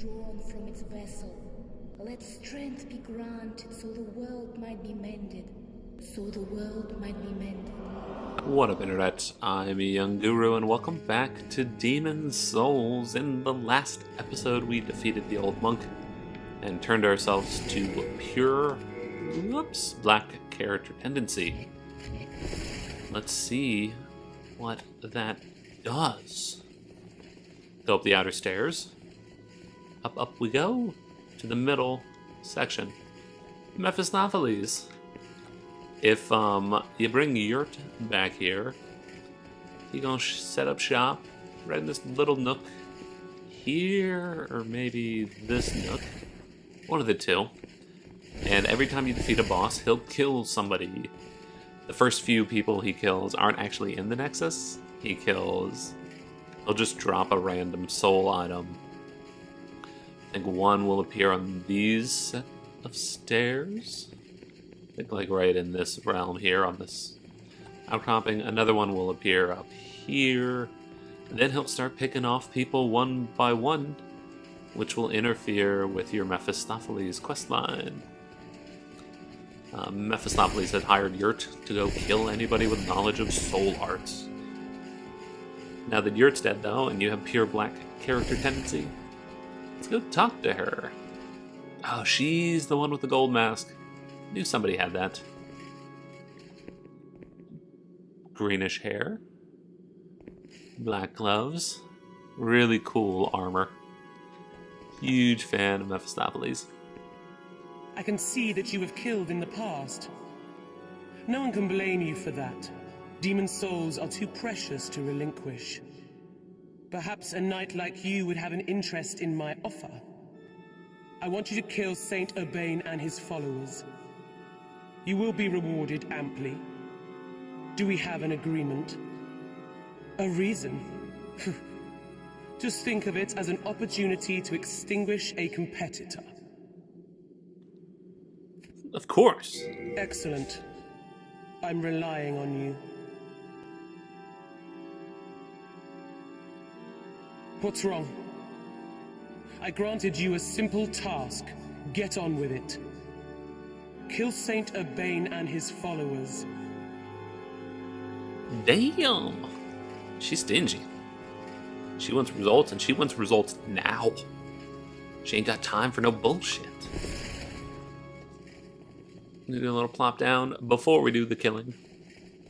drawn from its vessel. Let strength be granted so the world might be mended. What up, Internet? I'm a young guru, and welcome back to Demon's Souls. In the last episode, we defeated the old monk and turned ourselves to pure, black character tendency. Let's see what that does. Go up the outer stairs. Up we go to the middle section. Mephistopheles. If you bring Yurt back here, you gonna set up shop right in this little nook here, or maybe this nook, one of the two. And every time you defeat a boss, he'll kill somebody. The first few people he kills aren't actually in the Nexus. He'll just drop a random soul item. I think one will appear on these set of stairs. I think like right in this realm here, on this outcropping. Another one will appear up here. And then he'll start picking off people one by one, which will interfere with your Mephistopheles questline. Mephistopheles had hired Yurt to go kill anybody with knowledge of soul arts. Now that Yurt's dead, though, and you have pure black character tendency, let's go talk to her. Oh, she's the one with the gold mask. Knew somebody had that. Greenish hair. Black gloves. Really cool armor. Huge fan of Mephistopheles. I can see that you have killed in the past. No one can blame you for that. Demon souls are too precious to relinquish. Perhaps a knight like you would have an interest in my offer. I want you to kill Saint Urbain and his followers. You will be rewarded amply. Do we have an agreement? A reason? Just think of it as an opportunity to extinguish a competitor. Of course. Excellent. I'm relying on you. What's wrong? I granted you a simple task. Get on with it. Kill Saint Urbain and his followers. Damn. She's stingy. She wants results, and she wants results now. She ain't got time for no bullshit. Do a little plop down before we do the killing.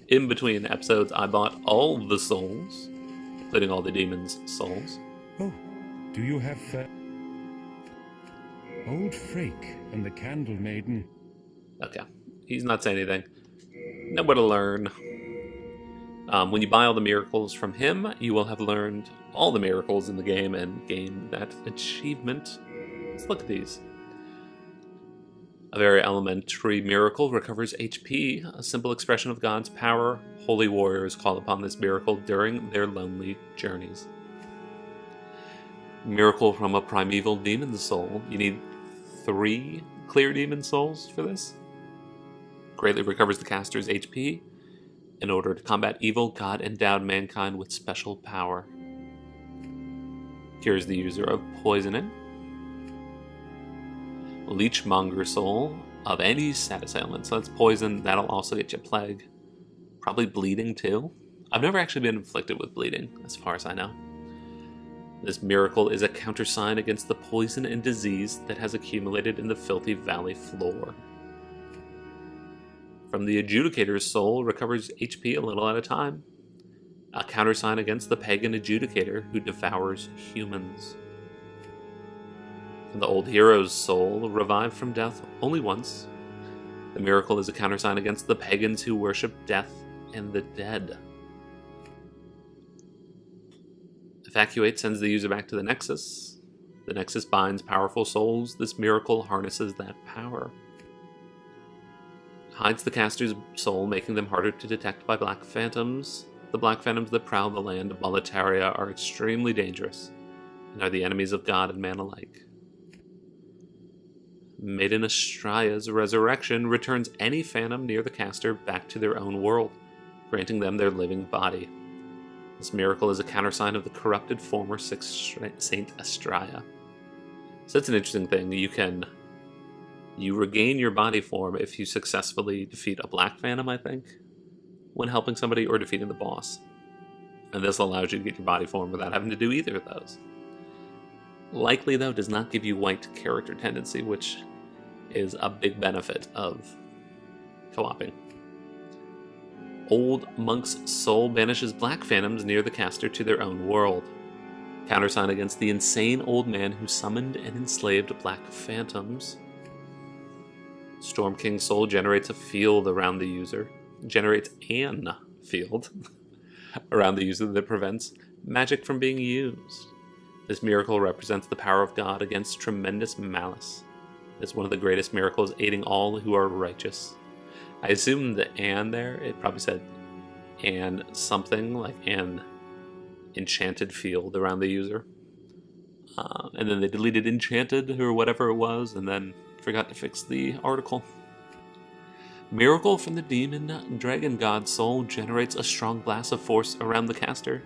In between episodes, I bought all the souls, including all the demons' souls. Oh, do you have Old Frake and the Candle Maiden? Okay, he's not saying anything. Nowhere to learn. When you buy all the miracles from him, you will have learned all the miracles in the game and gain that achievement. Let's look at these. A very elementary miracle recovers HP, a simple expression of God's power. Holy warriors call upon this miracle during their lonely journeys. Miracle from a primeval demon soul. You need 3 clear demon souls for this. Greatly recovers the caster's HP. In order to combat evil, God endowed mankind with special power. Cures the user of poisoning. Leechmonger soul of any stat assailant. So that's poison. That'll also get you plague. Probably bleeding too. I've never actually been inflicted with bleeding, as far as I know. This miracle is a countersign against the poison and disease that has accumulated in the filthy valley floor. From the Adjudicator's soul, recovers HP a little at a time. A countersign against the pagan Adjudicator who devours humans. From the Old Hero's soul, revived from death only once. The miracle is a countersign against the pagans who worship death and the dead. Evacuate sends the user back to the Nexus. The Nexus binds powerful souls. This miracle harnesses that power. Hides the caster's soul, making them harder to detect by black phantoms. The black phantoms that prowl the land of Boletaria are extremely dangerous, and are the enemies of God and man alike. Maiden Astraya's resurrection returns any phantom near the caster back to their own world, granting them their living body. This miracle is a countersign of the corrupted former Saint Astraya. So that's an interesting thing. You regain your body form if you successfully defeat a black phantom, I think, when helping somebody or defeating the boss. And this allows you to get your body form without having to do either of those. Likely, though, does not give you white character tendency, which is a big benefit of co-oping. Old Monk's soul banishes black phantoms near the caster to their own world. Countersign against the insane old man who summoned and enslaved black phantoms. Storm King's soul generates a field around the user. Generates an field around the user that prevents magic from being used. This miracle represents the power of God against tremendous malice. It's one of the greatest miracles, aiding all who are righteous. I assume the "and" there, it probably said "and" something, like an enchanted field around the user. And then they deleted enchanted or whatever it was, and then forgot to fix the article. Miracle from the demon dragon god soul generates a strong blast of force around the caster.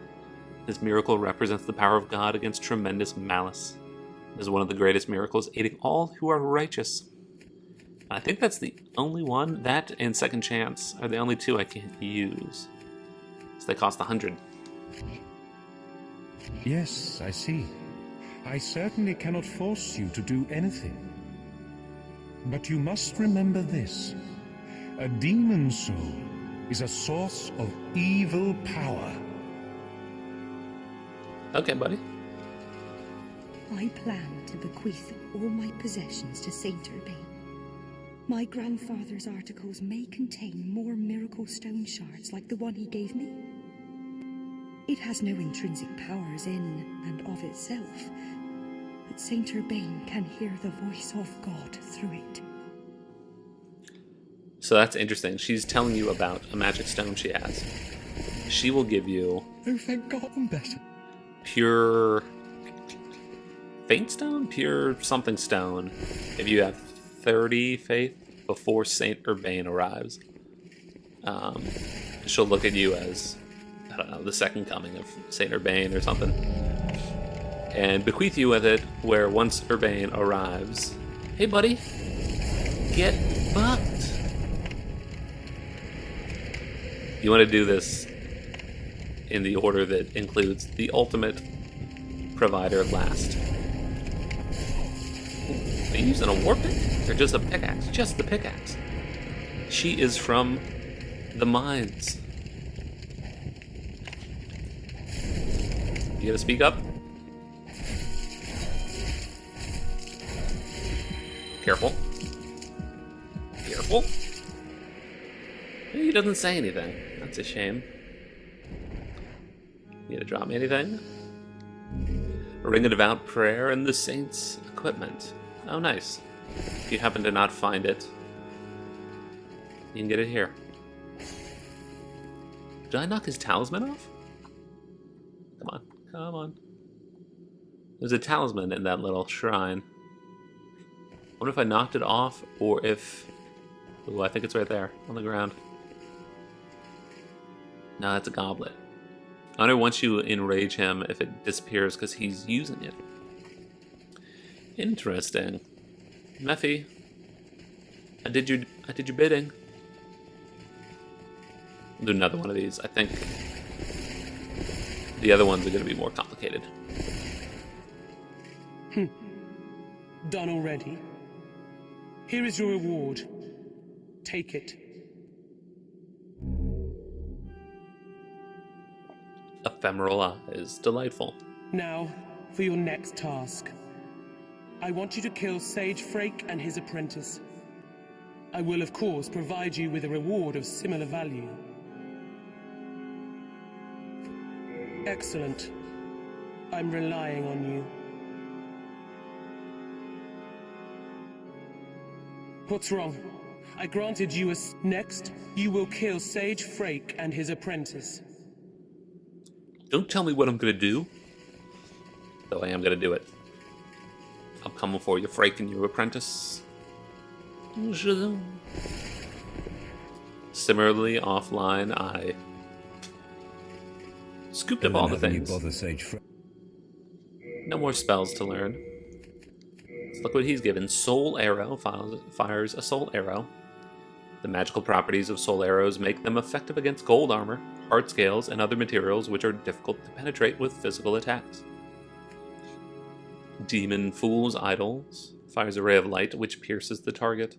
This miracle represents the power of God against tremendous malice. It is one of the greatest miracles, aiding all who are righteous. I think that's the only one. That and Second Chance are the only two I can't use. So they cost 100. Yes, I see. I certainly cannot force you to do anything. But you must remember this. A demon soul is a source of evil power. Okay, buddy. I plan to bequeath all my possessions to Saint Urbain. My grandfather's articles may contain more miracle stone shards like the one he gave me. It has no intrinsic powers in and of itself, but Saint Urbain can hear the voice of God through it. So that's interesting. She's telling you about a magic stone she has. She will give you... Oh, thank God I'm better. Pure... Faint stone? Pure something stone. If you have 30 faith before Saint Urbain arrives. She'll look at you as, I don't know, the second coming of Saint Urbain or something. And bequeath you with it, where once Urbain arrives... Hey, buddy. Get fucked. You want to do this in the order that includes the ultimate provider last. Are you using a war pick? Or just a pickaxe? Just the pickaxe. She is from the mines. You gotta speak up? Careful. Careful. He doesn't say anything. That's a shame. You gonna drop me anything? A ring of devout prayer and the saints' equipment. Oh, nice. If you happen to not find it, you can get it here. Did I knock his talisman off? Come on, come on. There's a talisman in that little shrine. I wonder if I knocked it off or if... Ooh, I think it's right there on the ground. No, that's a goblet. I wonder once you enrage him if it disappears because he's using it. Interesting. Mephi, I did your bidding. I'll do another one of these. I think the other ones are going to be more complicated. Done already. Here is your reward. Take it. Ephemeral eyes. Delightful. Now, for your next task. I want you to kill Sage Frake and his apprentice. I will, of course, provide you with a reward of similar value. Excellent. I'm relying on you. What's wrong? I granted you a... Next, you will kill Sage Frake and his apprentice. Don't tell me what I'm going to do. Though I am going to do it. I'm coming for you, Frake and your apprentice. Similarly, offline, I scooped up all the things. No more spells to learn. So look what he's given. Soul Arrow fires a Soul Arrow. The magical properties of Soul Arrows make them effective against gold armor, hard scales, and other materials which are difficult to penetrate with physical attacks. Demon Fool's Idols fires a ray of light which pierces the target.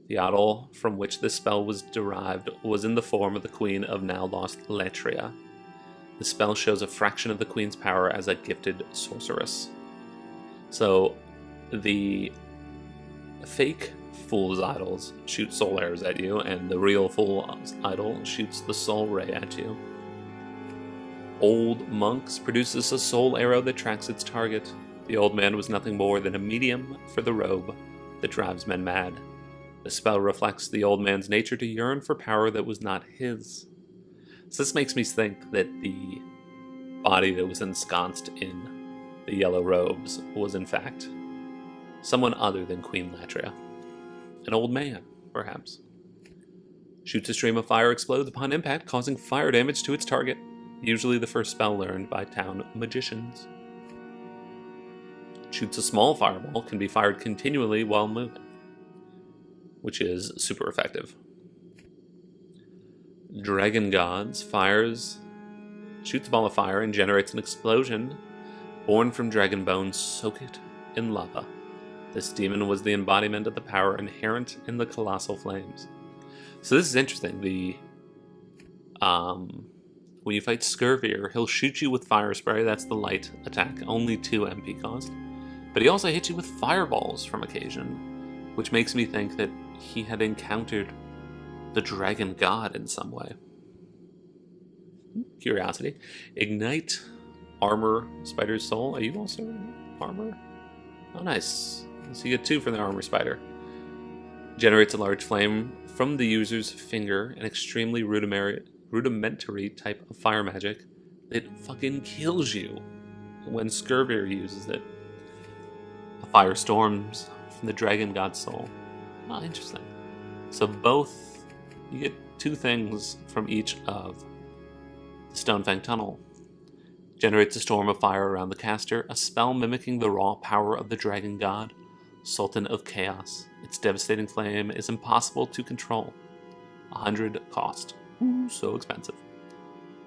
The idol from which this spell was derived was in the form of the queen of now lost Latria. The spell shows a fraction of the queen's power as a gifted sorceress. So, the fake Fool's Idols shoot soul arrows at you, and the real Fool's Idol shoots the soul ray at you. Old Monks produces a soul arrow that tracks its target. The old man was nothing more than a medium for the robe that drives men mad. The spell reflects the old man's nature to yearn for power that was not his. So this makes me think that the body that was ensconced in the yellow robes was in fact someone other than Queen Latria. An old man, perhaps. Shoots a stream of fire, explodes upon impact, causing fire damage to its target. Usually the first spell learned by town magicians. Shoots a small fireball, can be fired continually while moving, which is super effective. Dragon Gods shoots a ball of fire and generates an explosion born from dragon bones soaked in lava. This demon was the embodiment of the power inherent in the colossal flames. So this is interesting. When you fight Scurvier, he'll shoot you with fire spray. That's the light attack, only 2 MP cost. But he also hits you with fireballs from occasion, which makes me think that he had encountered the dragon god in some way. Curiosity. Ignite armor spider's soul. Are you also armor? Oh, nice. So you get 2 from the armor spider. Generates a large flame from the user's finger, an extremely rudimentary type of fire magic that fucking kills you when Scurvier uses it. A fire storms from the dragon god's soul. Oh, interesting. So both, you get 2 things from each of the Stonefang Tunnel. Generates a storm of fire around the caster, a spell mimicking the raw power of the dragon god, Sultan of Chaos. Its devastating flame is impossible to control. 100 cost. Ooh, so expensive.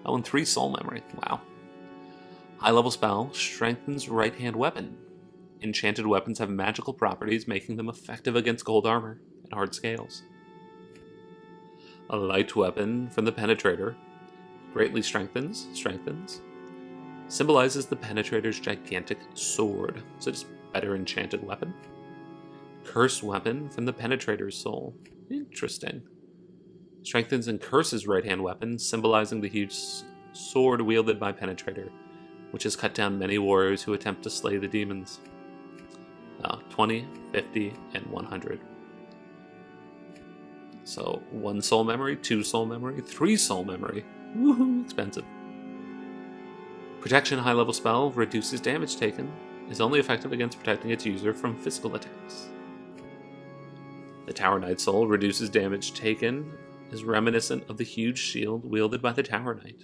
Oh, and 3 soul memory. Wow. High level spell strengthens right hand weapon. Enchanted weapons have magical properties, making them effective against gold armor and hard scales. A light weapon from the Penetrator greatly strengthens. Symbolizes the Penetrator's gigantic sword. So just better enchanted weapon. Curse weapon from the Penetrator's soul. Interesting. Strengthens and curses right-hand weapon, symbolizing the huge sword wielded by Penetrator, which has cut down many warriors who attempt to slay the demons. 20, 50, and 100. So 1 soul memory, 2 soul memory, 3 soul memory. Woohoo, expensive. Protection high-level spell reduces damage taken, is only effective against protecting its user from physical attacks. The Tower Knight soul reduces damage taken, is reminiscent of the huge shield wielded by the Tower Knight.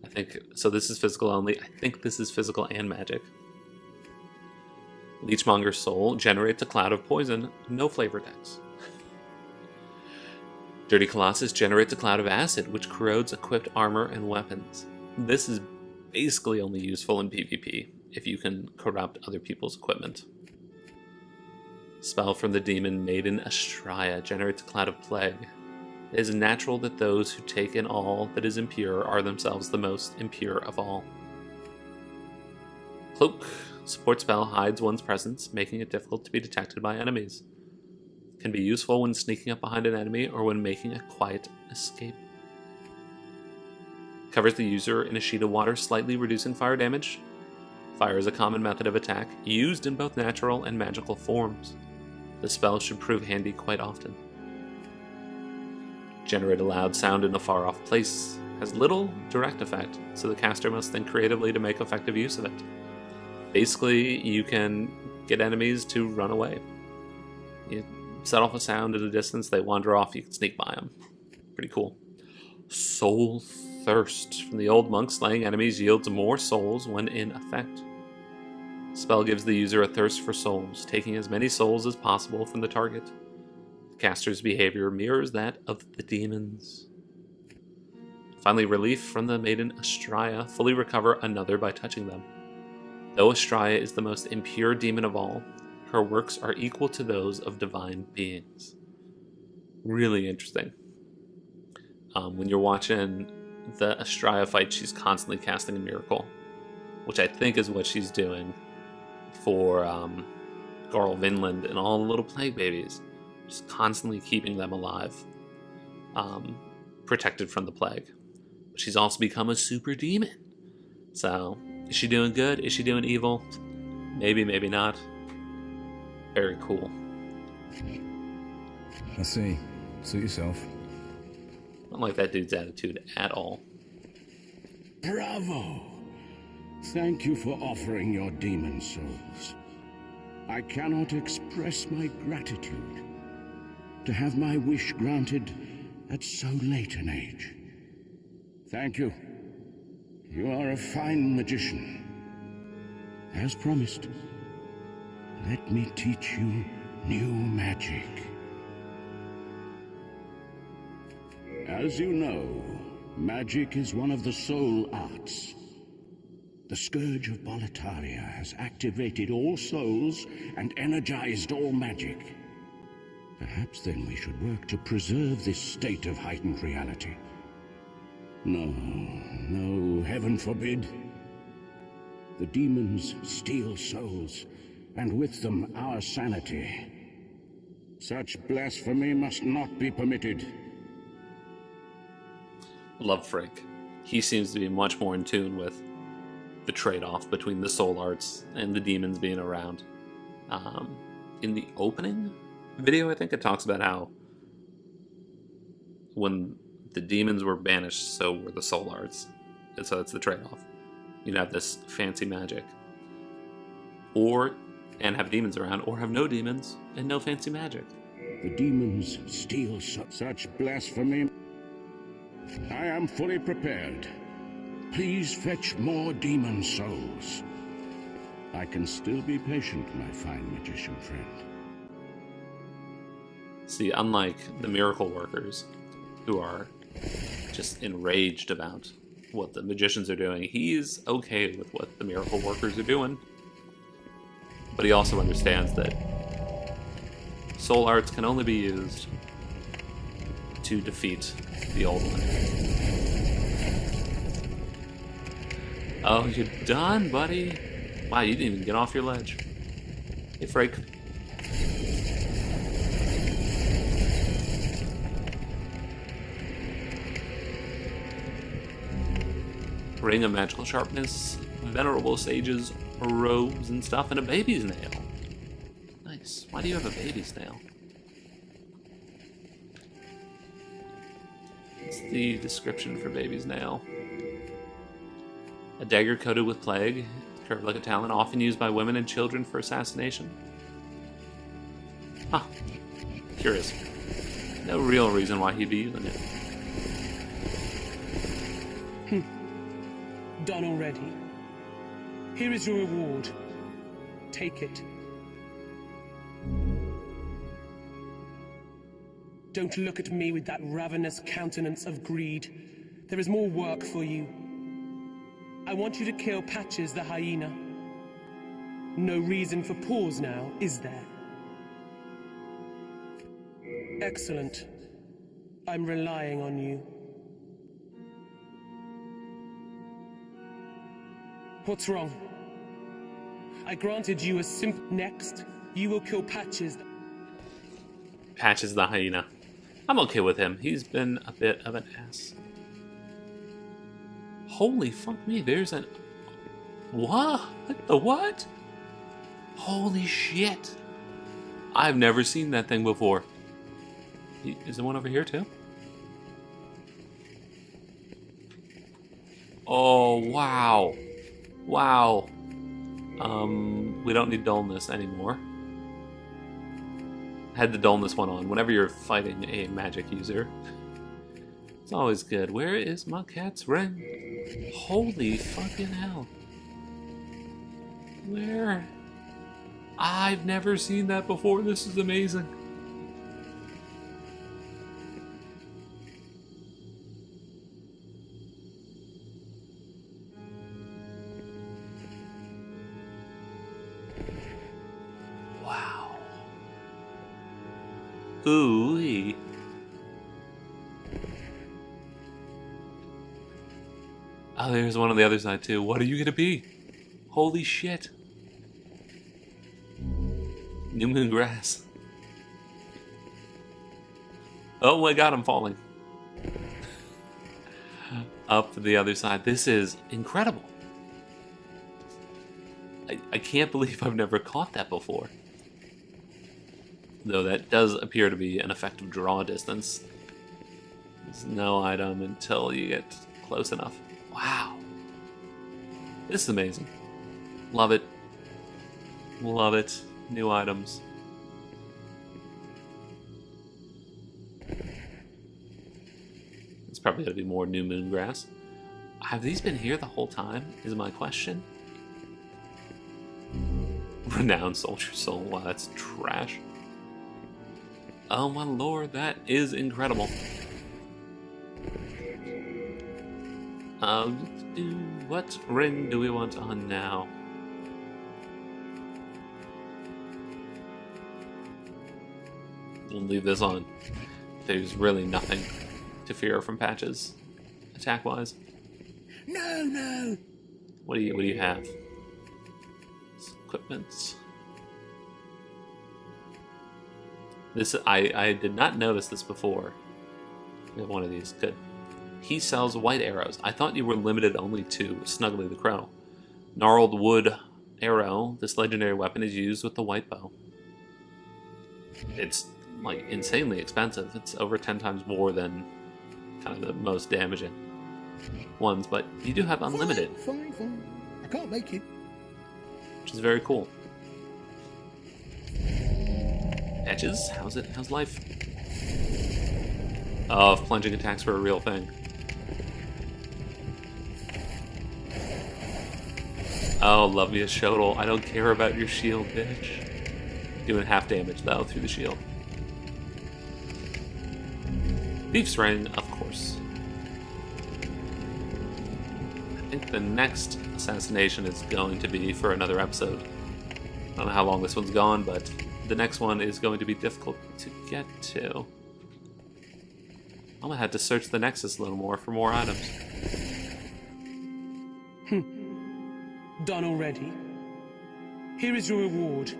I think, so this is physical only. I think this is physical and magic. Leechmonger's soul generates a cloud of poison, no flavor text. Dirty Colossus generates a cloud of acid, which corrodes equipped armor and weapons. This is basically only useful in PvP, if you can corrupt other people's equipment. Spell from the demon Maiden Astraea generates a cloud of plague. It is natural that those who take in all that is impure are themselves the most impure of all. Cloak. Support spell hides one's presence, making it difficult to be detected by enemies. Can be useful when sneaking up behind an enemy or when making a quiet escape. Covers the user in a sheet of water, slightly reducing fire damage. Fire is a common method of attack, used in both natural and magical forms. The spell should prove handy quite often. Generate a loud sound in a far-off place. Has little direct effect, so the caster must think creatively to make effective use of it. Basically, you can get enemies to run away. You set off a sound at a distance, they wander off, you can sneak by them. Pretty cool. Soul Thirst. From the old monk, slaying enemies yields more souls when in effect. Spell gives the user a thirst for souls, taking as many souls as possible from the target. The caster's behavior mirrors that of the demons. Finally, relief from the maiden Astraea. Fully recover another by touching them. Though Astraea is the most impure demon of all, her works are equal to those of divine beings. Really interesting. When you're watching the Astraea fight, she's constantly casting a miracle, which I think is what she's doing for Garl Vinland and all the little plague babies. Just constantly keeping them alive, protected from the plague. But she's also become a super demon. So, is she doing good? Is she doing evil? Maybe, maybe not. Very cool. I see. Suit yourself. I don't like that dude's attitude at all. Bravo! Thank you for offering your demon souls. I cannot express my gratitude to have my wish granted at so late an age. Thank you. You are a fine magician. As promised, let me teach you new magic. As you know, magic is one of the soul arts. The Scourge of Boletaria has activated all souls and energized all magic. Perhaps then we should work to preserve this state of heightened reality. No, heaven forbid. The demons steal souls, and with them our sanity. Such blasphemy must not be permitted. Love Frank. He seems to be much more in tune with the trade-off between the soul arts and the demons being around. In the opening video, I think it talks about how when the demons were banished, so were the soul arts. And so that's the trade-off. You'd have this fancy magic, and have demons around, or have no demons and no fancy magic. The demons steal such blasphemy. I am fully prepared. Please fetch more demon souls. I can still be patient, my fine magician friend. See, unlike the miracle workers, who are just enraged about what the magicians are doing, he's okay with what the miracle workers are doing. But he also understands that soul arts can only be used to defeat the old one. Oh, you're done, buddy. Wow, you didn't even get off your ledge. Hey, Frake. Ring of magical sharpness, venerable sages, robes and stuff, and a baby's nail. Nice. Why do you have a baby's nail? What's the description for baby's nail? A dagger coated with plague, curved like a talon, often used by women and children for assassination. Huh. Curious. No real reason why he'd be using it. Done already. Here is your reward. Take it. Don't look at me with that ravenous countenance of greed. There is more work for you. I want you to kill Patches the hyena. No reason for pause now, is there? Excellent. I'm relying on you. What's wrong? I granted you a simple... Next, you will kill Patches. Patches the hyena. I'm okay with him. He's been a bit of an ass. Holy fuck me, there's an... What? The what? Holy shit. I've never seen that thing before. Is there one over here too? Oh, wow. Wow. We don't need dullness anymore. Had the dullness one on. Whenever you're fighting a magic user, it's always good. Where is my cat's ring? Holy fucking hell. Where? I've never seen that before. This is amazing. Wow. Ooh-wee. Oh, there's one on the other side too. What are you gonna be? Holy shit. New moon grass. Oh my god, I'm falling. Up the other side. This is incredible. I can't believe I've never caught that before. Though that does appear to be an effective draw distance. There's no item until you get close enough. Wow. This is amazing. Love it. Love it. New items. It's probably going to be more new moon grass. Have these been here the whole time, is my question. Renowned soldier soul. Wow, that's trash. Oh my lord, that is incredible. What ring do we want on now? We'll leave this on. There's really nothing to fear from patches, attack-wise. No, no! What do you have? Equipment. This I did not notice this before. We have one of these. Good. He sells white arrows. I thought you were limited only to Snuggly the Crow. Gnarled wood arrow. This legendary weapon is used with the white bow. It's like insanely expensive. It's over 10 times more than kind of the most damaging ones, but you do have unlimited. Fine. I can't make it. Which is very cool. Edges? How's life? Oh, if plunging attacks were a real thing. Oh, love me a Shodel. I don't care about your shield, bitch. Doing half damage, though, through the shield. Thief's Ring, of course. I think the next assassination is going to be for another episode. I don't know how long this one's gone, but the next one is going to be difficult to get to. I'm gonna have to search the Nexus a little more for more items. Done already. Here is your reward.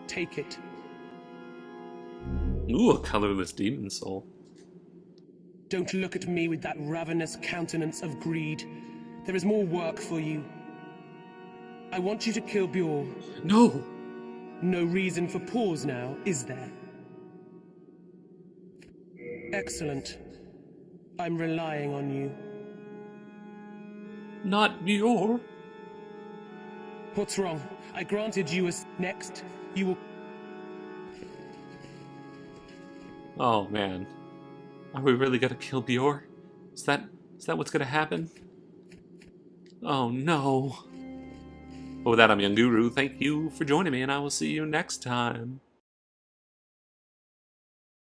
Take it. Ooh, a colorless demon soul. Don't look at me with that ravenous countenance of greed. There is more work for you. I want you to kill Bjorn. No! No reason for pause now, is there? Excellent. I'm relying on you. Not Bjorn. What's wrong? I granted you a next. You will... Oh man. Are we really gonna kill Bjorn? Is that what's gonna happen? Oh no. But with that, I'm Young Guru. Thank you for joining me, and I will see you next time.